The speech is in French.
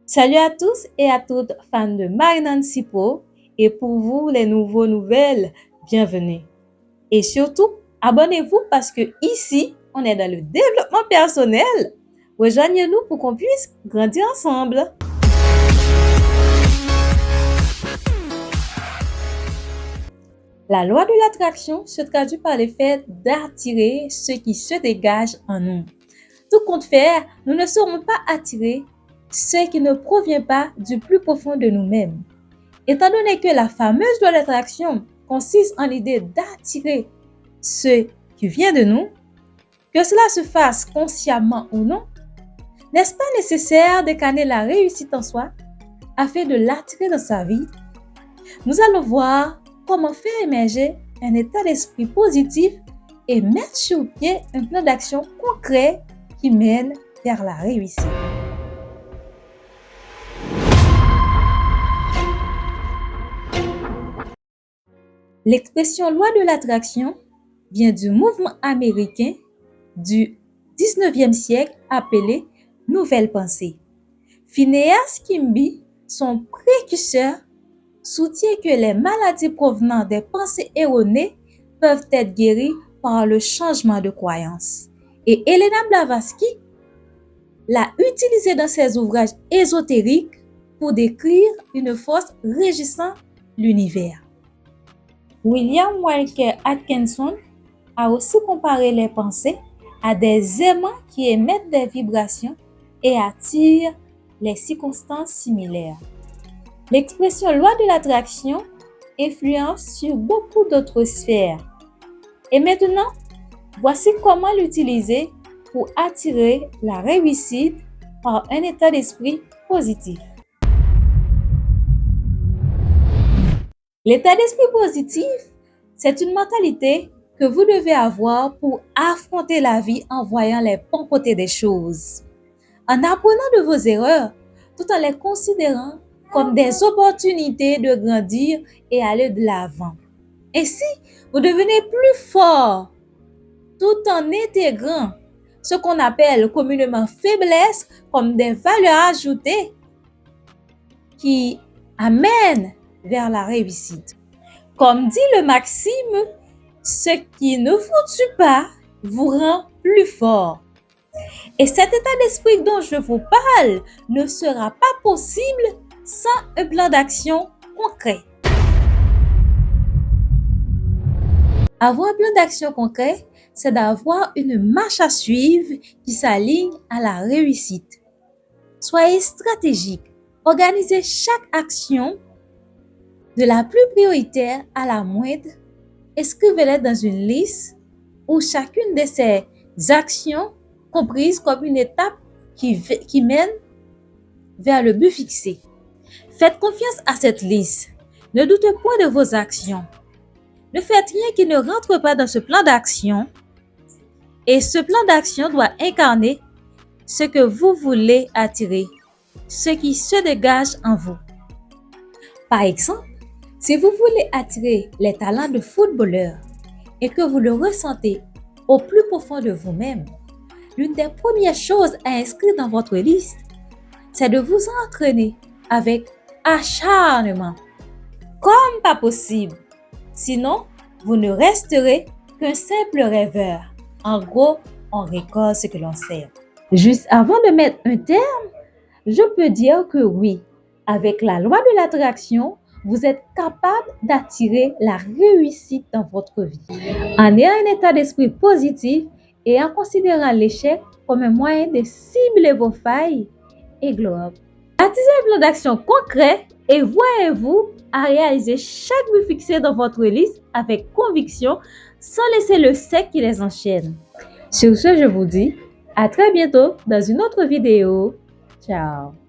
Salut à tous et à toutes fans de Marie-Nancy Pro et pour vous les nouvelles, bienvenue. Et surtout, abonnez-vous parce que ici, on est dans le développement personnel. Rejoignez-nous pour qu'on puisse grandir ensemble. La loi de l'attraction se traduit par le fait d'attirer ce qui se dégage en nous. Tout compte faire, nous ne serons pas attirés ce qui ne provient pas du plus profond de nous-mêmes. Étant donné que la fameuse loi d'attraction consiste en l'idée d'attirer ce qui vient de nous, que cela se fasse consciemment ou non, n'est-ce pas nécessaire d'incarner la réussite en soi afin de l'attirer dans sa vie? Nous allons voir comment faire émerger un état d'esprit positif et mettre sur pied un plan d'action concret qui mène vers la réussite. L'expression loi de l'attraction vient du mouvement américain du 19e siècle appelé Nouvelle Pensée. Phineas Kimby, son précurseur, soutient que les maladies provenant des pensées erronées peuvent être guéries par le changement de croyance. Et Helena Blavatsky l'a utilisé dans ses ouvrages ésotériques pour décrire une force régissant l'univers. William Walker Atkinson a aussi comparé les pensées à des aimants qui émettent des vibrations et attirent les circonstances similaires. L'expression loi de l'attraction influence sur beaucoup d'autres sphères. Et maintenant, voici comment l'utiliser pour attirer la réussite par un état d'esprit positif. L'état d'esprit positif, c'est une mentalité que vous devez avoir pour affronter la vie en voyant les bons côtés des choses, en apprenant de vos erreurs, tout en les considérant comme des opportunités de grandir et aller de l'avant. Ainsi, vous devenez plus fort tout en intégrant ce qu'on appelle communément faiblesse comme des valeurs ajoutées qui amènent vers la réussite. Comme dit le maxime, ce qui ne vous tue pas vous rend plus fort. Et cet état d'esprit dont je vous parle ne sera pas possible sans un plan d'action concret. Avoir un plan d'action concret, c'est d'avoir une marche à suivre qui s'aligne à la réussite. Soyez stratégique. Organisez chaque action de la plus prioritaire à la moindre. Inscrivez-les dans une liste où chacune de ces actions comprise comme une étape qui mène vers le but fixé. Faites confiance à cette liste. Ne doutez point de vos actions. Ne faites rien qui ne rentre pas dans ce plan d'action. Et ce plan d'action doit incarner ce que vous voulez attirer, ce qui se dégage en vous. Par exemple, si vous voulez attirer les talents de footballeur et que vous le ressentez au plus profond de vous-même, l'une des premières choses à inscrire dans votre liste, c'est de vous entraîner avec acharnement, comme pas possible. Sinon, vous ne resterez qu'un simple rêveur. En gros, on récolte ce que l'on sème. Juste avant de mettre un terme, je peux dire que oui, avec la loi de l'attraction, vous êtes capable d'attirer la réussite dans votre vie. En ayant un état d'esprit positif et en considérant l'échec comme un moyen de cibler vos failles et gloire. Bâtissez un plan d'action concret et voyez-vous à réaliser chaque but fixé dans votre liste avec conviction sans laisser le sec qui les enchaîne. Sur ce, je vous dis à très bientôt dans une autre vidéo. Ciao!